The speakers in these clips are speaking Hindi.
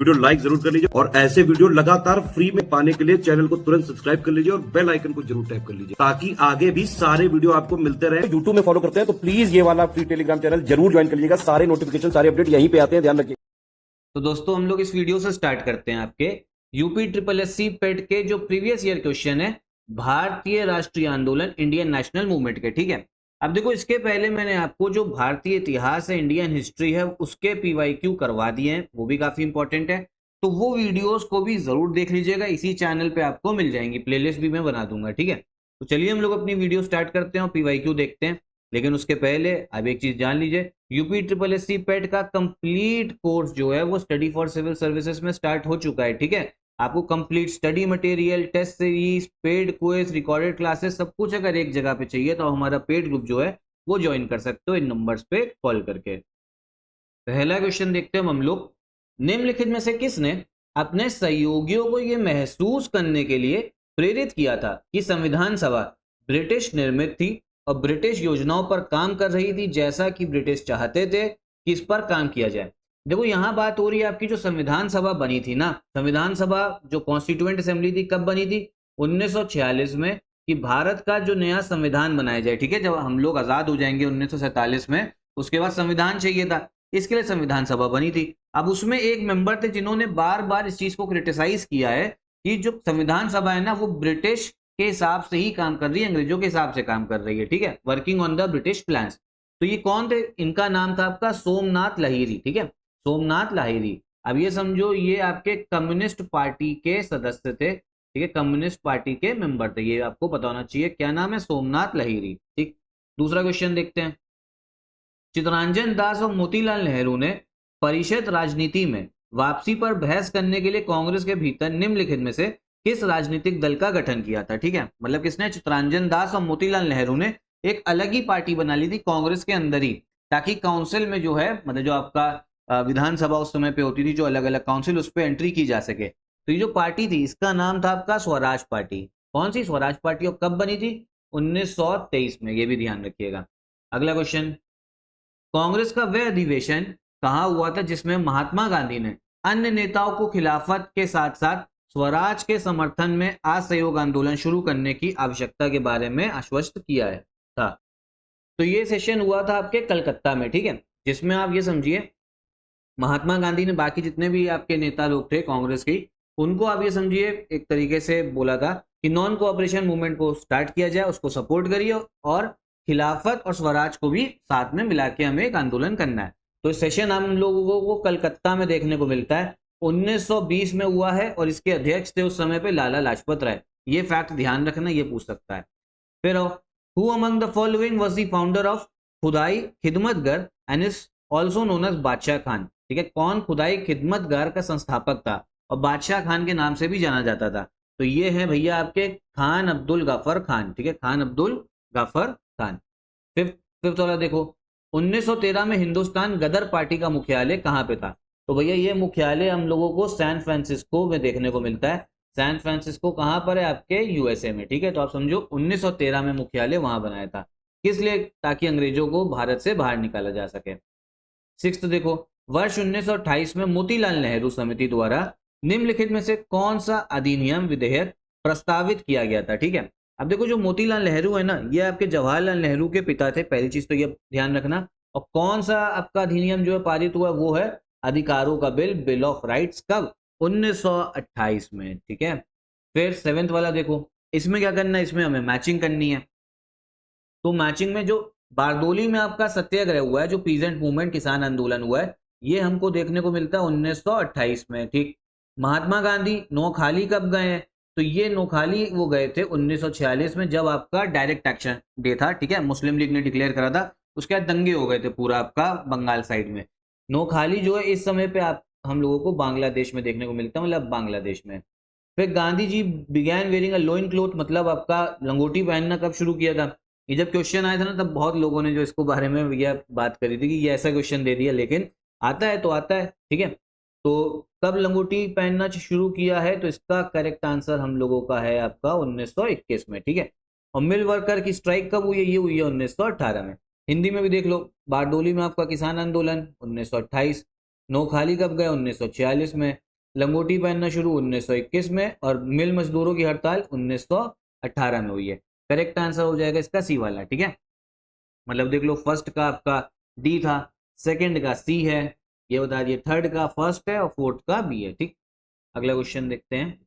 वीडियो लाइक जरूर कर लीजिए और ऐसे वीडियो लगातार फ्री में पाने के लिए चैनल को तुरंत सब्सक्राइब कर लीजिए और बेल आइकन को जरूर टैप कर लीजिए ताकि आगे भी सारे वीडियो आपको मिलते रहे। यूट्यूब में फॉलो करते हैं तो प्लीज ये वाला फ्री टेलीग्राम चैनल जरूर ज्वाइन कर लीजिएगा। सारे नोटिफिकेशन सारे अपडेट यहीं पे आते हैं, ध्यान रखिए। तो दोस्तों हम लोग इस वीडियो से स्टार्ट करते हैं आपके यूपी ट्रिपल एससी पेट के जो प्रीवियस ईयर क्वेश्चन है भारतीय राष्ट्रीय आंदोलन इंडियन नेशनल मूवमेंट के। ठीक है, अब देखो इसके पहले मैंने आपको जो भारतीय इतिहास है, इंडियन हिस्ट्री है, उसके पीवाईक्यू करवा दिए हैं, वो भी काफी इंपॉर्टेंट है। तो वो वीडियोस को भी जरूर देख लीजिएगा, इसी चैनल पे आपको मिल जाएंगी, प्लेलिस्ट भी मैं बना दूंगा। ठीक है, तो चलिए हम लोग अपनी वीडियो स्टार्ट करते हैं और पीवाईक्यू देखते हैं। लेकिन उसके पहले अब एक चीज जान लीजिए, यूपी ट्रिपल एससी पेट का कंप्लीट कोर्स जो है वो स्टडी फॉर सिविल सर्विसेज में स्टार्ट हो चुका है। ठीक है, आपको complete study material, test series, paid quiz, recorded classes, सब कुछ अगर एक जगह पे चाहिए तो हमारा पेड ग्रुप जो है वो ज्वाइन कर सकते हो इन नंबर्स पे कॉल करके। पहला क्वेश्चन देखते हैं हम लोग, निम्नलिखित में से किसने अपने सहयोगियों को यह महसूस करने के लिए प्रेरित किया था कि संविधान सभा ब्रिटिश निर्मित थी और ब्रिटिश योजनाओं पर काम कर रही थी जैसा कि ब्रिटिश चाहते थे कि इस पर काम किया जाए। देखो यहाँ बात हो रही है आपकी जो संविधान सभा बनी थी ना, संविधान सभा जो कॉन्स्टिट्यूएंट असेंबली थी कब बनी थी? 1946 में, कि भारत का जो नया संविधान बनाया जाए। ठीक है, जब हम लोग आजाद हो जाएंगे 1947 में, उसके बाद संविधान चाहिए था, इसके लिए संविधान सभा बनी थी। अब उसमें एक मेंबर थे जिन्होंने बार बार इस चीज को क्रिटिसाइज किया है कि जो संविधान सभा है ना वो ब्रिटिश के हिसाब से ही काम कर रही है, अंग्रेजों के हिसाब से काम कर रही है। ठीक है, working on the British plans. तो ये कौन थे? इनका नाम था आपका सोमनाथ लाहिरी। ठीक है, सोमनाथ लाहिरी। अब ये समझो ये आपके कम्युनिस्ट पार्टी के सदस्य थे। ठीक है, कम्युनिस्ट पार्टी के मेंबर थे, ये आपको पता होना चाहिए। क्या नाम है? सोमनाथ लाहिरी। ठीक, दूसरा क्वेश्चन देखते हैं। चित्तरंजन दास और मोतीलाल नेहरू ने परिषद राजनीति में वापसी पर बहस करने के लिए कांग्रेस के भीतर निम्नलिखित में से किस राजनीतिक दल का गठन किया था? ठीक है, मतलब किसने? चित्तरंजन दास और मोतीलाल नेहरू ने एक अलग ही पार्टी बना ली थी कांग्रेस के अंदर ही, ताकि काउंसिल में जो है, मतलब जो आपका विधानसभा उस समय पे होती थी, जो अलग अलग काउंसिल, उस पर एंट्री की जा सके। तो ये जो पार्टी थी इसका नाम था आपका स्वराज पार्टी। कौन सी? स्वराज पार्टी। और कब बनी थी? 1923 में, ये भी ध्यान रखिएगा। अगला क्वेश्चन, कांग्रेस का वह अधिवेशन कहां हुआ था जिसमें महात्मा गांधी ने अन्य नेताओं को खिलाफत के साथ साथ स्वराज के समर्थन में असहयोग आंदोलन शुरू करने की आवश्यकता के बारे में आश्वस्त किया है था? तो ये सेशन हुआ था आपके कलकत्ता में। ठीक है, जिसमें आप ये समझिए महात्मा गांधी ने बाकी जितने भी आपके नेता लोग थे कांग्रेस की, उनको आप ये समझिए एक तरीके से बोला था कि नॉन कोऑपरेशन मूवमेंट को स्टार्ट किया जाए, उसको सपोर्ट करिए और खिलाफत और स्वराज को भी साथ में मिला के हमें एक आंदोलन करना है। तो इस सेशन हम लोगों को कलकत्ता में देखने को मिलता है, 1920 में हुआ है और इसके अध्यक्ष थे उस समय पे लाला लाजपत राय। ये फैक्ट ध्यान रखना, ये पूछ सकता है। फिर who among the following was the founder of Khudai Khidmatgar and is also known as Badshah Khan? ठीक है, कौन खुदाई खिदमतगार का संस्थापक था और बादशाह खान के नाम से भी जाना जाता था? तो ये है भैया आपके खान अब्दुल गफर खान। ठीक है, खान अब्दुल गफर खान। फिफ्थ वाला देखो, 1913 में हिंदुस्तान गदर पार्टी का मुख्यालय कहां पे था? तो भैया ये मुख्यालय हम लोगों को सैन फ्रांसिस्को में देखने को मिलता है। सैन फ्रांसिस्को कहां पर है? आपके यूएसए में। ठीक है, तो आप समझो 1913 में मुख्यालय वहां बनाया था। किस लिए? ताकि अंग्रेजों को भारत से बाहर निकाला जा सके। सिक्स्थ देखो, वर्ष 1928 में मोतीलाल नेहरू समिति द्वारा निम्नलिखित में से कौन सा अधिनियम विधेयक प्रस्तावित किया गया था? ठीक है, अब देखो जो मोतीलाल नेहरू है ना, ये आपके जवाहरलाल नेहरू के पिता थे, पहली चीज तो ये ध्यान रखना। और कौन सा आपका अधिनियम जो है पारित हुआ, वो है अधिकारों का बिल, बिल ऑफ राइट्स। कब? 1928 में। ठीक है, फिर सेवेंथ वाला देखो, इसमें क्या करना है? इसमें हमें मैचिंग करनी है। तो मैचिंग में जो बारडोली में आपका सत्याग्रह हुआ है, जो पीजेंट मूवमेंट, किसान आंदोलन हुआ है, ये हमको देखने को मिलता है 1928 में। ठीक, महात्मा गांधी नोखाली कब गए हैं? तो ये नोखाली वो गए थे 1946 में, जब आपका डायरेक्ट एक्शन डे था। ठीक है, मुस्लिम लीग ने डिक्लेयर करा था, उसके बाद दंगे हो गए थे पूरा आपका बंगाल साइड में। नोखाली जो है इस समय पे आप हम लोगों को बांग्लादेश में देखने को मिलता है, मतलब बांग्लादेश में। फिर Gandhi ji began wearing a loincloth, मतलब आपका लंगोटी पहनना कब शुरू किया था? ये जब क्वेश्चन आया था ना, तब बहुत लोगों ने जो इसको बारे में यह बात करी थी कि ये ऐसा क्वेश्चन दे दिया, लेकिन आता है तो आता है। ठीक है, तो कब लंगोटी पहनना शुरू किया है? तो इसका करेक्ट आंसर हम लोगों का है आपका 1921 में। ठीक है, और मिल वर्कर की स्ट्राइक कब हुई है? ये हुई है 1918 में। हिंदी में भी देख लो, बारडोली में आपका किसान आंदोलन 1928, नोखाली कब गए? 1946 में। लंगोटी पहनना शुरू 1921 में, और मिल मजदूरों की हड़ताल 1918 में हुई है। करेक्ट आंसर हो जाएगा इसका सी वाला, ठीक है। मतलब देख लो, फर्स्ट का आपका डी था, सेकंड का सी है, ये बता दिए, थर्ड का फर्स्ट है और फोर्थ का बी है, ठीक। अगला क्वेश्चन देखते हैं।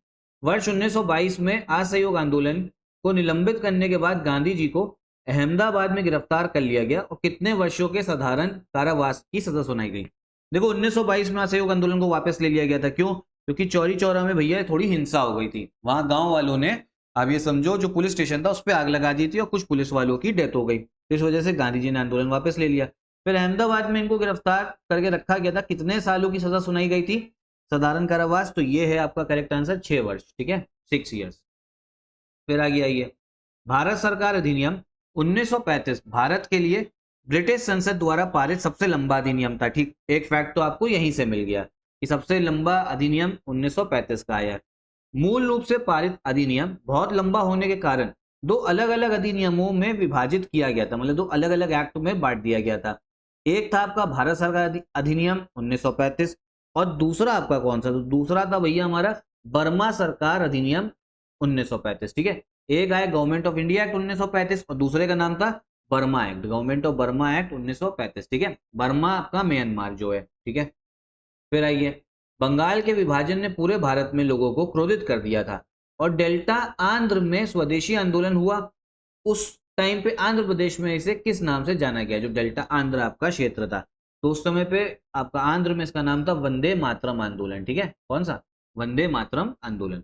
वर्ष 1922 में असहयोग आंदोलन को निलंबित करने के बाद गांधी जी को अहमदाबाद में गिरफ्तार कर लिया गया और कितने वर्षों के साधारण कारावास की सजा सुनाई गई। देखो 1922 में असहयोग आंदोलन को वापस ले लिया गया था, क्यों? क्योंकि चौरी चौरा में भैया थोड़ी हिंसा हो गई थी, वहां गांव वालों ने, आप ये समझो, जो पुलिस स्टेशन था उस पर आग लगा दी थी और कुछ पुलिस वालों की डेथ हो गई। इस वजह से गांधी जी ने आंदोलन वापस ले लिया। फिर अहमदाबाद में इनको गिरफ्तार करके रखा गया था, कितने सालों की सजा सुनाई गई थी साधारण कारावास? तो ये है आपका करेक्ट आंसर 6 वर्ष, ठीक है, 6 ईयर्स। फिर आगे आइए, भारत सरकार अधिनियम 1935 भारत के लिए ब्रिटिश संसद द्वारा पारित सबसे लंबा अधिनियम था, ठीक। एक फैक्ट तो आपको यहीं से मिल गया कि सबसे लंबा अधिनियम 1935 का आया। मूल रूप से पारित अधिनियम बहुत लंबा होने के कारण दो अलग अलग अधिनियमों में विभाजित किया गया था, मतलब दो अलग अलग एक्ट में बांट दिया गया था। एक था आपका भारत सरकार अधिनियम 1935 और दूसरा आपका कौन सा? तो दूसरा था भैया हमारा बर्मा सरकार अधिनियम 1935, ठीक है। एक आया गवर्नमेंट ऑफ इंडिया एक्ट 1935 और दूसरे का नाम था Burma act, government of Burma act 1935, ठीक है। बर्मा आपका म्यांमार जो है, ठीक है। फिर आइए, बंगाल के विभाजन ने पूरे भारत में लोगों को क्रोधित कर दिया था और डेल्टा आंध्र में स्वदेशी आंदोलन हुआ। उस टाइम पे आंध्र प्रदेश में इसे किस नाम से जाना गया, जो डेल्टा आंध्र आपका क्षेत्र था? तो उस समय पे आपका आंध्र में इसका नाम था वंदे मातरम आंदोलन, ठीक है। कौन सा? वंदे मातरम आंदोलन।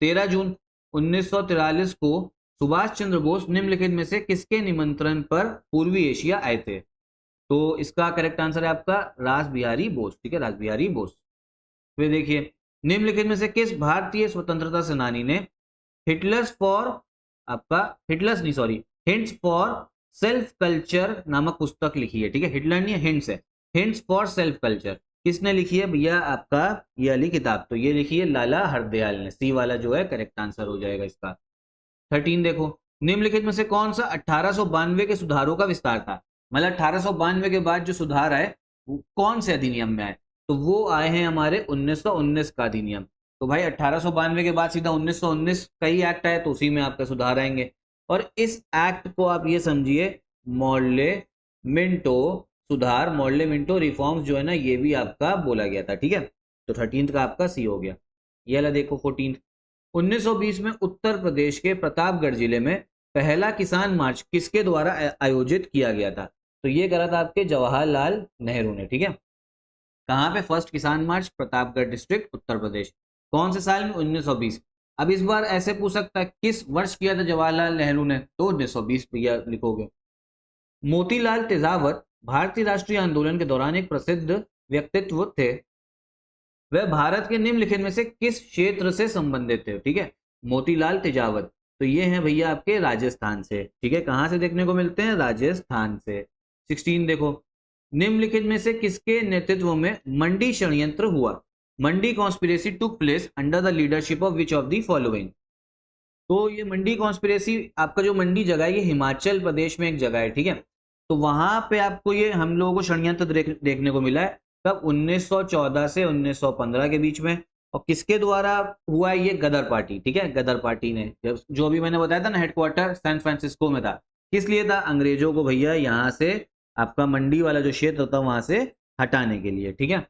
13 जून 1943 को सुभाष चंद्र बोस निम्नलिखित में से किसके निमंत्रण पर पूर्वी एशिया आए थे? तो इसका करेक्ट आंसर है आपका रास बिहारी बोस, ठीक है, रास बिहारी बोस। फिर देखिए, निम्नलिखित में से किस भारतीय स्वतंत्रता सेनानी ने हिटलर्स फॉर आपका हिटलर्स नहीं sorry hints for self culture नामक पुस्तक लिखी है, ठीक है। हिटलर नहीं है, हिंट्स है, हिंट्स फॉर सेल्फ कल्चर। किसने लिखी है भैया? आपका ये वाली किताब तो ये लिखी है लाला हरदयाल ने, सी वाला जो है करेक्ट आंसर हो जाएगा इसका। 13 देखो, निम्नलिखित में से कौन सा 1892 के सुधारों का विस्तार था? मतलब 1892 के बाद जो सुधार आए वो कौन से अधिनियम में आए? तो वो आए हैं हमारे 1919 का अधिनियम। तो भाई 1892 के बाद सीधा 1919 का ही एक्ट आया, तो उसी में आपका सुधार आएंगे। और इस एक्ट को आप ये समझिए मॉर्ले मिंटो सुधार, मॉर्ले मिंटो रिफॉर्म्स जो है ना, ये भी आपका बोला गया था, ठीक है। तो 13 का आपका सी हो गया। ये वाला देखो 14, 1920 में उत्तर प्रदेश के प्रतापगढ़ जिले में पहला किसान मार्च किसके द्वारा आयोजित किया गया था? तो ये करा था आपके जवाहरलाल नेहरू ने, ठीक है। कहाँ पे? फर्स्ट किसान मार्च, प्रतापगढ़ डिस्ट्रिक्ट, उत्तर प्रदेश। कौन से साल में? 1920। अब इस बार ऐसे पूछ सकता है किस वर्ष किया था जवाहरलाल नेहरू ने? तो 1920 भैया लिखोगे। मोतीलाल तेजावत भारतीय राष्ट्रीय आंदोलन के दौरान एक प्रसिद्ध व्यक्तित्व थे, वह भारत के निम्नलिखित में से किस क्षेत्र से संबंधित थे? ठीक है, मोतीलाल तेजावत। तो ये हैं भैया आपके राजस्थान से, ठीक है। कहां से देखने को मिलते हैं? राजस्थान से। 16 देखो, निम्नलिखित में से किसके नेतृत्व में मंडी षड्यंत्र हुआ? Mandi conspiracy took place under the leadership of which of the following? तो ये मंडी कॉन्स्पिरेसी, आपका जो मंडी जगह है ये हिमाचल प्रदेश में एक जगह है, ठीक है। तो वहां पे आपको ये हम लोगों को षड्यंत्र देखने को मिला है कब? 1914 से 1915 के बीच में। और किसके द्वारा हुआ है? ये गदर पार्टी, ठीक है, गदर पार्टी ने, जो अभी मैंने बताया था ना हेडक्वार्टर सैन फ्रांसिस्को में था। किस लिए था? अंग्रेजों को भैया यहाँ से आपका मंडी वाला जो क्षेत्र था वहां से हटाने के लिए, ठीक है।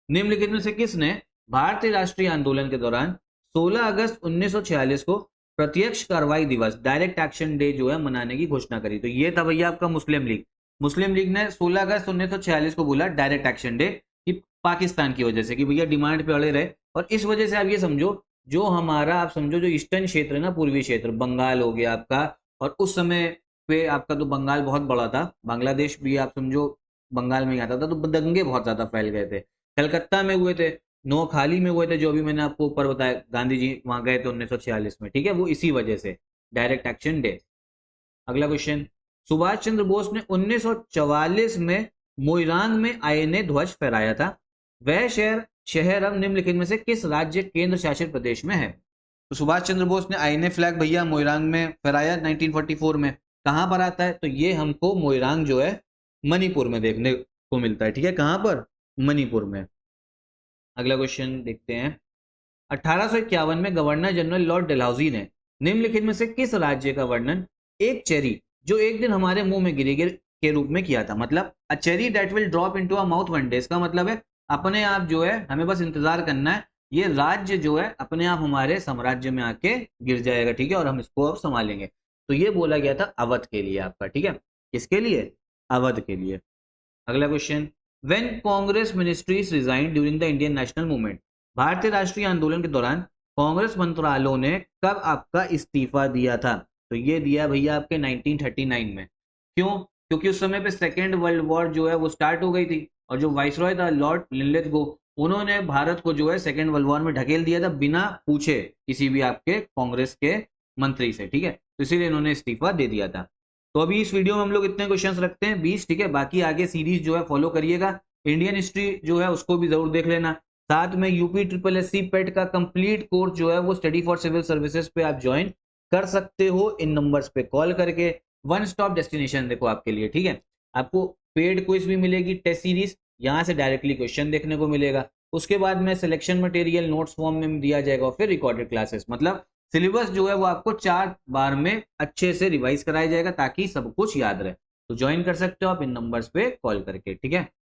निम्नलिखित में से किसने भारतीय राष्ट्रीय आंदोलन के दौरान 16 अगस्त 1946 को प्रत्यक्ष कार्रवाई दिवस, डायरेक्ट एक्शन डे जो है मनाने की घोषणा करी? तो ये था भैया आपका मुस्लिम लीग। मुस्लिम लीग ने 16 अगस्त 1946 को बोला डायरेक्ट एक्शन डे, कि पाकिस्तान की वजह से, कि भैया डिमांड पे अड़े रहे। और इस वजह से आप ये समझो, जो हमारा आप समझो जो ईस्टर्न क्षेत्र है ना, पूर्वी क्षेत्र, बंगाल हो गया आपका, और उस समय पे आपका तो बंगाल बहुत बड़ा था, बांग्लादेश भी आप समझो बंगाल में ही आता था, तो दंगे बहुत ज्यादा फैल गए थे। कलकत्ता में हुए थे, नोखाली में हुए थे, जो भी मैंने आपको ऊपर बताया, गांधी जी वहां गए थे 1946 में, ठीक है, वो इसी वजह से डायरेक्ट एक्शन डे। अगला क्वेश्चन, सुभाष चंद्र बोस ने 1944 में मोइरांग में आईएनए ध्वज फहराया था, वह शहर अब निम्नलिखित में से किस राज्य केंद्र शासित प्रदेश में है? तो सुभाष चंद्र बोस ने आईएनए फ्लैग भैया मोइरांग में फहराया 1944 में। कहां पर आता है? तो ये हमको मोइरांग जो है मणिपुर में देखने को मिलता है, ठीक है। कहां पर? मणिपुर में। अगला क्वेश्चन देखते हैं। 1851 में गवर्नर जनरल लॉर्ड डलहौजी ने निम्नलिखित में से किस राज्य का वर्णन एक चेरी जो एक दिन हमारे मुंह में गिरेगी के रूप में किया था? मतलब a cherry that will drop into a mouth one day, इसका मतलब है अपने आप जो है हमें बस इंतजार करना है, ये राज्य जो है अपने आप हमारे साम्राज्य में आके गिर जाएगा, ठीक है, और हम इसको अब संभालेंगे। तो ये बोला गया था अवध के लिए आपका, ठीक है, किसके लिए? अवध के लिए। अगला question, when Congress ministries resign during the Indian national movement, भारतीय राष्ट्रीय आंदोलन के दौरान कांग्रेस मंत्रालयों ने कब आपका इस्तीफा दिया था? तो ये दिया भैया आपके 1939 में। क्यों? क्योंकि उस समय पे सेकेंड वर्ल्ड वॉर जो है वो स्टार्ट हो गई थी, और जो वाइसरॉय था लॉर्ड लिनलिथगो, उन्होंने भारत को जो है सेकेंड वर्ल्ड वॉर में ढकेल दिया था बिना पूछे किसी भी आपके कांग्रेस के मंत्री से, ठीक है, तो इसीलिए इन्होंने इस्तीफा दे दिया था। तो अभी इस वीडियो में हम लोग इतने क्वेश्चंस रखते हैं 20, ठीक है, बाकी आगे सीरीज जो है फॉलो करिएगा। इंडियन हिस्ट्री जो है उसको भी जरूर देख लेना, साथ में यूपी ट्रिपल एस सी पेट का कंप्लीट कोर्स जो है वो स्टडी फॉर सिविल सर्विसेज पे आप ज्वाइन कर सकते हो इन नंबर्स पे कॉल करके। वन स्टॉप डेस्टिनेशन देखो आपके लिए, ठीक है, आपको पेड क्विज भी मिलेगी, टेस्ट सीरीज, यहाँ से डायरेक्टली क्वेश्चन देखने को मिलेगा, उसके बाद में सिलेक्शन मटेरियल नोट्स फॉर्म में दिया जाएगा, और फिर रिकॉर्डेड क्लासेस, मतलब सिलेबस जो है वो आपको 4 बार में अच्छे से रिवाइज कराया जाएगा ताकि सब कुछ याद रहे। तो ज्वाइन कर सकते हो आप इन नंबर्स पे कॉल करके, ठीक है।